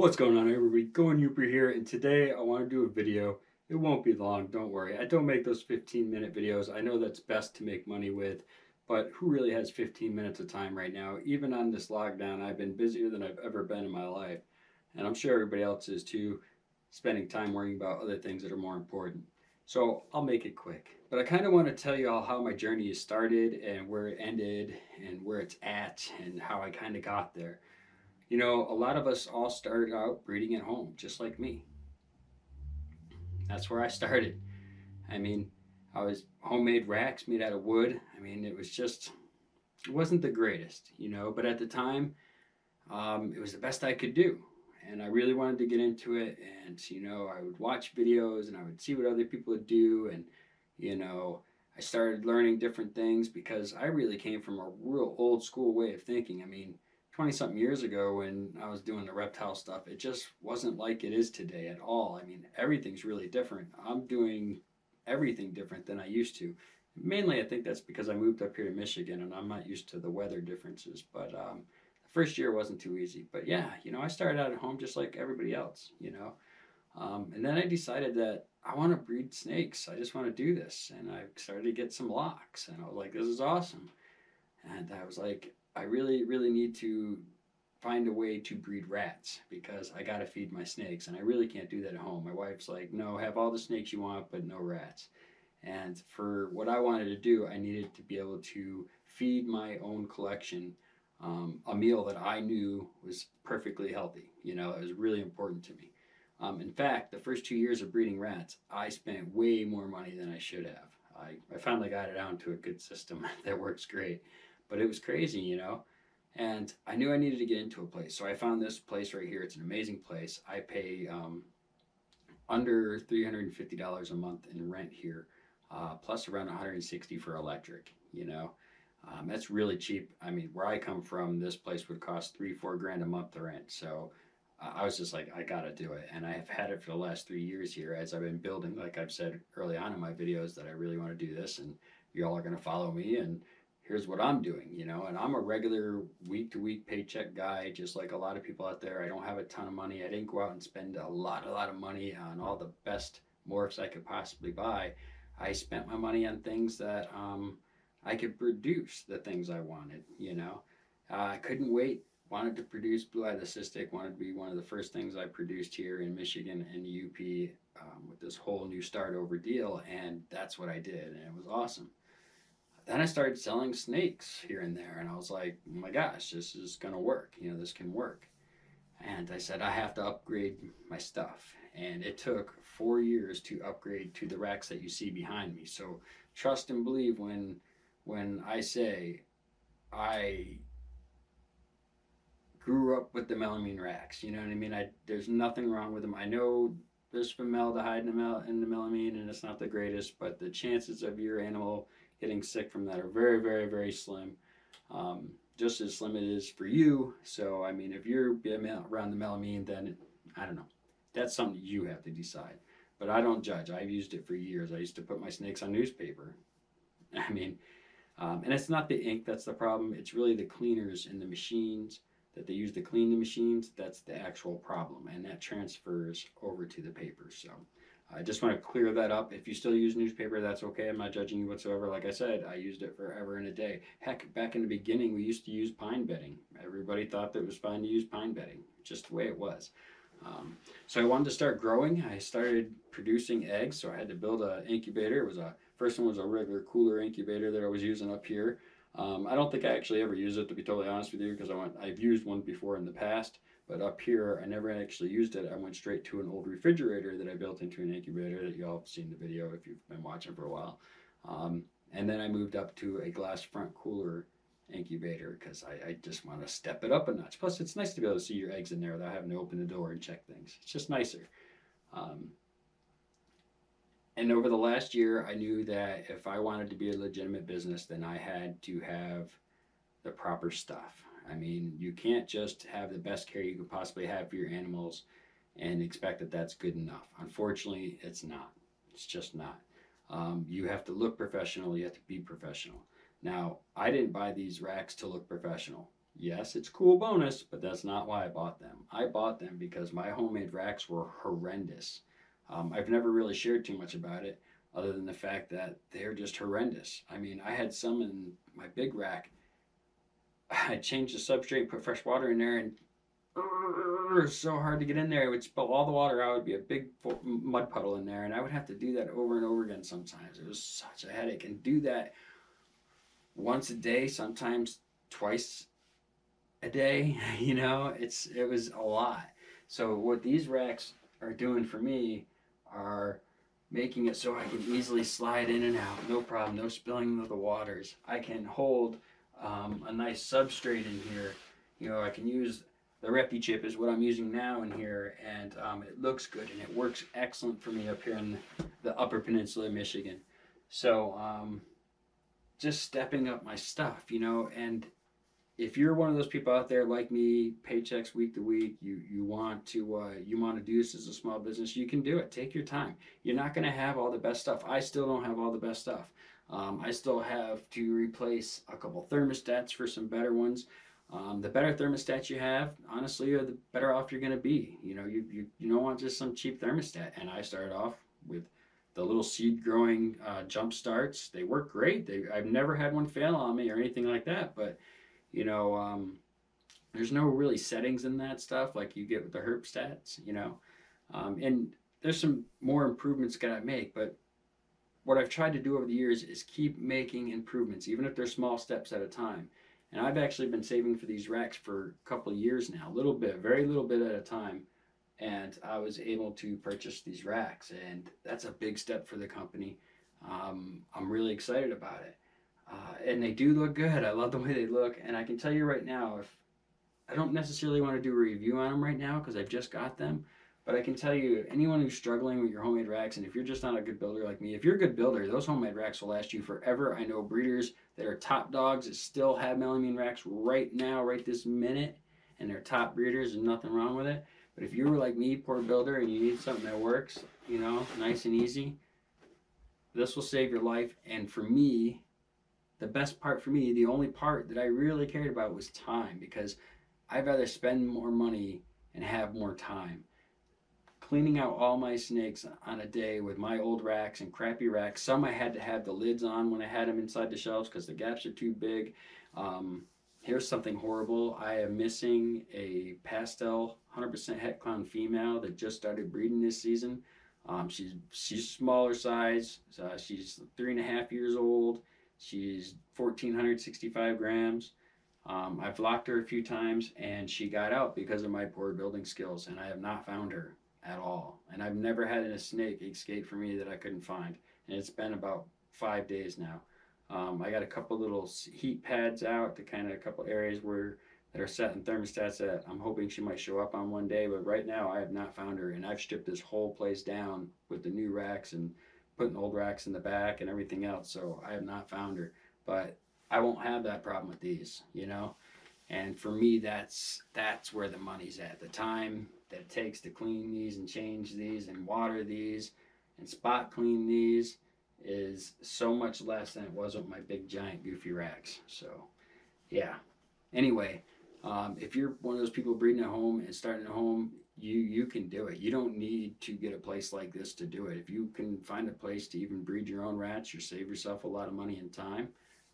What's going on, everybody? Going Youper here, and today I want to do a video. It won't be long, don't worry. I don't make those 15-minute videos. I know that's best to make money with, but who really has 15 minutes of time right now? Even on this lockdown, I've been busier than I've ever been in my life, and I'm sure everybody else is too, spending time worrying about other things that are more important. So I'll make it quick. But I kind of want to tell you all how my journey has started and where it ended and where it's at and how I kind of got there. You know, a lot of us all started out breeding at home, just like me. That's where I started. I mean, I was homemade racks made out of wood. I mean, it wasn't the greatest, but at the time, it was the best I could do. And I really wanted to get into it. And, I would watch videos and I would see what other people would do. And, you know, I started learning different things because I really came from a real old school way of thinking. I mean, 20 something years ago when I was doing the reptile stuff, it just wasn't like it is today at all. I mean, everything's really different. I'm doing everything different than I used to. Mainly, I think that's because I moved up here to Michigan and I'm not used to the weather differences. But the first year wasn't too easy. But yeah, I started out at home just like everybody else. And then I decided that I want to breed snakes. I just want to do this. And I started to get some locks. And I was like, this is awesome. And I was like, I really, really need to find a way to breed rats because I got to feed my snakes. And I really can't do that at home. My wife's like, no, have all the snakes you want, but no rats. And for what I wanted to do, I needed to be able to feed my own collection a meal that I knew was perfectly healthy. It was really important to me. In fact, the first 2 years of breeding rats, I spent way more money than I should have. I finally got it down to a good system that works great, but it was crazy. And I knew I needed to get into a place. So I found this place right here. It's an amazing place. I pay under $350 a month in rent here, plus around 160 for electric. That's really cheap. I mean, where I come from, this place would cost 3, 4 grand a month to rent. So I was just like, I gotta do it, and I have had it for the last 3 years here as I've been building. Like I've said early on in my videos, that I really want to do this, and y'all are gonna follow me. And here's what I'm doing. And I'm a regular week to week paycheck guy, just like a lot of people out there. I don't have a ton of money. I didn't go out and spend a lot of money on all the best morphs I could possibly buy. I spent my money on things that I could produce the things I wanted. I couldn't wait. Wanted to produce Blue Eye Cystic, wanted to be one of the first things I produced here in Michigan and UP with this whole new start over deal, and that's what I did, and it was awesome. Then I started selling snakes here and there, and I was like, oh my gosh, this is gonna work. This can work. And I said, I have to upgrade my stuff. And it took 4 years to upgrade to the racks that you see behind me. So trust and believe when I say I grew up with the melamine racks. You know what I mean? There's nothing wrong with them. I know there's formaldehyde in the melamine, and it's not the greatest, but the chances of your animal getting sick from that are very, very, very slim. Just as slim it is for you. So, I mean, if you're around the melamine, then I don't know. That's something you have to decide. But I don't judge. I've used it for years. I used to put my snakes on newspaper. I mean, and it's not the ink that's the problem. It's really the cleaners in the machines that they use to clean the machines. That's the actual problem, and that transfers over to the paper. So I just want to clear that up. If you still use newspaper, that's okay. I'm not judging you whatsoever. Like I said, I used it forever and a day. Heck, back in the beginning, we used to use pine bedding. Everybody thought that it was fine to use pine bedding, just the way it was. So I wanted to start growing. I started producing eggs, so I had to build an incubator. It was a first one was a regular cooler incubator that I was using up here. I don't think I actually ever used it, to be totally honest with you, because I've used one before in the past, but up here I never actually used it. I went straight to an old refrigerator that I built into an incubator that y'all have seen the video if you've been watching for a while. And then I moved up to a glass front cooler incubator because I just want to step it up a notch. Plus, it's nice to be able to see your eggs in there without having to open the door and check things. It's just nicer. Um, and over the last year, I knew that if I wanted to be a legitimate business, then I had to have the proper stuff. I mean, you can't just have the best care you could possibly have for your animals and expect that that's good enough. Unfortunately, it's not. It's just not. You have to look professional. You have to be professional. Now, I didn't buy these racks to look professional. Yes, it's a cool bonus, but that's not why I bought them. I bought them because my homemade racks were horrendous. I've never really shared too much about it, other than the fact that they're just horrendous. I mean, I had some in my big rack. I changed the substrate, put fresh water in there, and it was so hard to get in there. It would spill all the water out. It would be a big mud puddle in there, and I would have to do that over and over again sometimes. It was such a headache. And do that once a day, sometimes twice a day. It was a lot. So what these racks are doing for me are making it so I can easily slide in and out, no problem, no spilling of the waters. I can hold a nice substrate in here. I can use the Repi chip is what I'm using now in here, and it looks good and it works excellent for me up here in the Upper Peninsula of Michigan. So just stepping up my stuff, and if you're one of those people out there like me, paychecks week to week, you want to do this as a small business, you can do it. Take your time. You're not going to have all the best stuff. I still don't have all the best stuff. I still have to replace a couple thermostats for some better ones. The better thermostats you have, honestly, are the better off you're going to be. You don't want just some cheap thermostat. And I started off with the little seed growing jump starts. They work great. I've never had one fail on me or anything like that, but you know, there's no really settings in that stuff like you get with the herp stats. And there's some more improvements gotta make, but what I've tried to do over the years is keep making improvements, even if they're small steps at a time. And I've actually been saving for these racks for a couple of years now, a little bit, very little bit at a time. And I was able to purchase these racks, and that's a big step for the company. I'm really excited about it. And they do look good. I love the way they look. And I can tell you right now, if I don't necessarily want to do a review on them right now because I've just got them, but I can tell you, anyone who's struggling with your homemade racks, and if you're just not a good builder like me, if you're a good builder, those homemade racks will last you forever. I know breeders that are top dogs that still have melamine racks right now, right this minute, and they're top breeders and nothing wrong with it. But if you were like me, poor builder, and you need something that works, nice and easy, this will save your life. And for me, the best part for me, the only part that I really cared about was time, because I'd rather spend more money and have more time. Cleaning out all my snakes on a day with my old racks and crappy racks. Some I had to have the lids on when I had them inside the shelves because the gaps are too big. Here's something horrible. I am missing a pastel 100% het clown female that just started breeding this season. She's smaller size. She's 3.5 years old. She's 1,465 grams. I've locked her a few times and she got out because of my poor building skills, and I have not found her at all. And I've never had a snake escape from me that I couldn't find. And it's been about 5 days now. I got a couple little heat pads out to kind of a couple areas that are set in thermostats that I'm hoping she might show up on one day. But right now I have not found her, and I've stripped this whole place down with the new racks and putting old racks in the back and everything else. So I have not found her, but I won't have that problem with these. And for me, that's where the money's at. The time that it takes to clean these and change these and water these and spot clean these is so much less than it was with my big giant goofy racks. So yeah. Anyway, if you're one of those people breeding at home and starting at home, you can do it. You don't need to get a place like this to do it. If you can find a place to even breed your own rats, you save yourself a lot of money and time.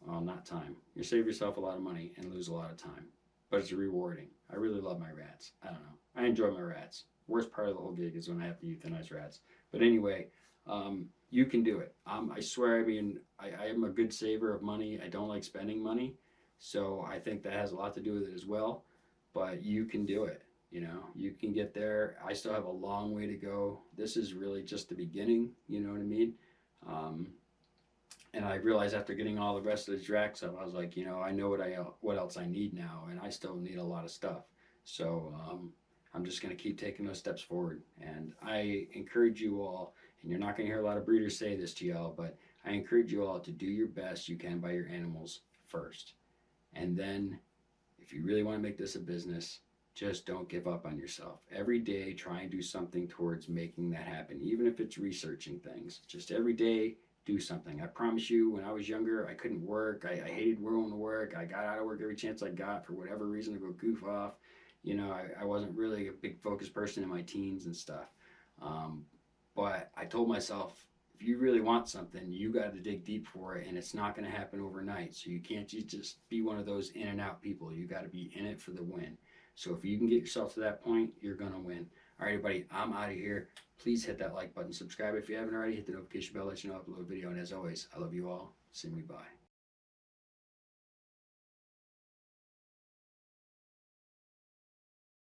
Well, not time. You save yourself a lot of money and lose a lot of time. But it's rewarding. I really love my rats. I don't know. I enjoy my rats. Worst part of the whole gig is when I have to euthanize rats. But anyway, you can do it. I swear, I am a good saver of money. I don't like spending money. So I think that has a lot to do with it as well. But you can do it. You can get there. I still have a long way to go. This is really just the beginning. You know what I mean? And I realized after getting all the rest of the racks up, I was like, I know what else I need now, and I still need a lot of stuff. So I'm just going to keep taking those steps forward. And I encourage you all, and you're not going to hear a lot of breeders say this to y'all, but I encourage you all to do your best you can by your animals first. And then, if you really want to make this a business, just don't give up on yourself. Every day, try and do something towards making that happen, even if it's researching things. Just every day, do something. I promise you, when I was younger, I couldn't work. I hated going to work. I got out of work every chance I got for whatever reason to go goof off. I wasn't really a big focused person in my teens and stuff. Um, but I told myself, if you really want something, you got to dig deep for it, and it's not going to happen overnight. So you can't just be one of those in and out people. You got to be in it for the win. So if you can get yourself to that point, you're going to win. All right, everybody, I'm out of here. Please hit that like button, subscribe if you haven't already, hit the notification bell, let you know I upload a video. And as always, I love you all. Send me by.